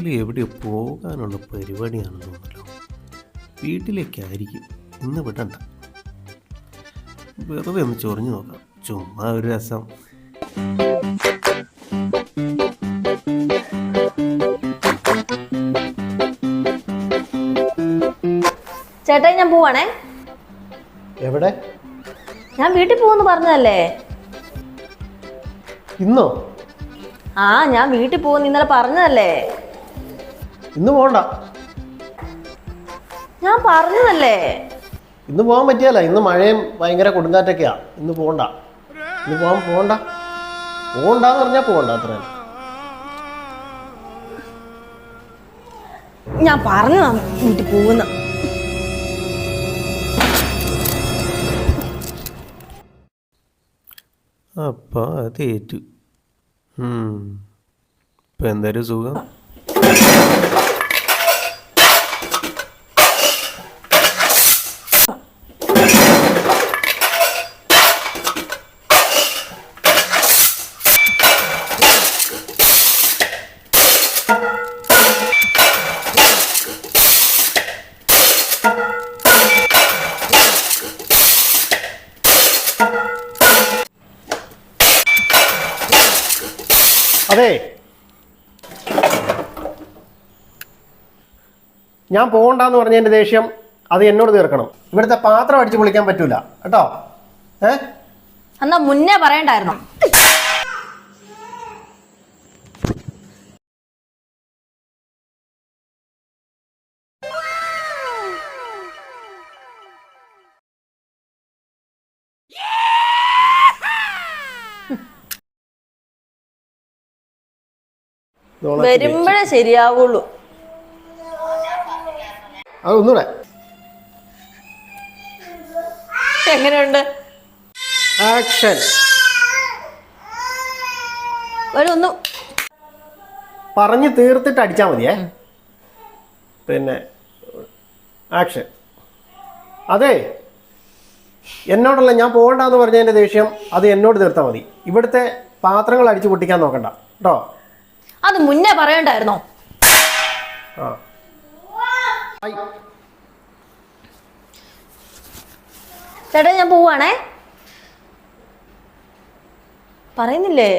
രാവിലെ എവിടെയോ പോകാനുള്ള പരിപാടിയാണെന്ന് തോന്നുന്നല്ലോ. വീട്ടിലേക്കായിരിക്കും. ഇന്ന് വിടണ്ട. വെറുതെ ഒന്ന് ചൊറിഞ്ഞു നോക്കാം. ചുമ്മാ ഒരു രസം. ചേട്ടാ ഞാൻ പോവാണേ. എവിടെ? ഞാൻ വീട്ടിൽ പോകുന്നു പറഞ്ഞതല്ലേ. ഇന്നോ? ആ ഞാൻ വീട്ടിൽ പോകുന്നു ഇന്നലെ പറഞ്ഞതല്ലേ. ഇന്ന് പോകണ്ട. ഞാൻ പറഞ്ഞതല്ലേ. ഇന്ന് പോകാൻ പറ്റിയല്ല. ഇന്ന് മഴയും ഭയങ്കര കൊടുങ്കാറ്റൊക്കെയാ. ഇന്ന് പോകണ്ട. ഇന്ന് പോകണ്ട പോകണ്ടെന്ന് പറഞ്ഞാൽ പോകണ്ട. അത്ര ഞാൻ പറഞ്ഞതാണ് വീട്ടിൽ പോകുന്ന. അപ്പം അതേറ്റു. ഇപ്പം എന്തായാലും സുഖം. അതെ, ഞാൻ പോകണ്ടെന്ന് പറഞ്ഞതിൻ്റെ ദേഷ്യം അത് എന്നോട് തീർക്കണം. ഇവിടുത്തെ പാത്രം അടിച്ച് പൊളിക്കാൻ പറ്റൂല കേട്ടോ. എന്നാ മുന്നേ പറയണ്ടായിരുന്നോ? വരുമ്പോഴേ ശരിയാവുള്ളൂ. അതൊന്നുകൂടെ. എങ്ങനെയുണ്ട്? ആക്ഷൻ. ഒന്ന് പറഞ്ഞു തീർത്തിട്ട് അടിച്ചാൽ മതിയേ. പിന്നെ ആക്ഷൻ. അതെ, എന്നോടല്ല, ഞാൻ പോകണ്ടെന്ന് പറഞ്ഞതിൻ്റെ ദേഷ്യം അത് എന്നോട് തീർത്താൽ മതി. ഇവിടുത്തെ പാത്രങ്ങൾ അടിച്ചു പൊട്ടിക്കാൻ നോക്കണ്ട കേട്ടോ. അത് മുന്നേ പറയണ്ടായിരുന്നോ? ചേട്ടാ ഞാൻ പോവാണേ. പറയുന്നില്ലേ?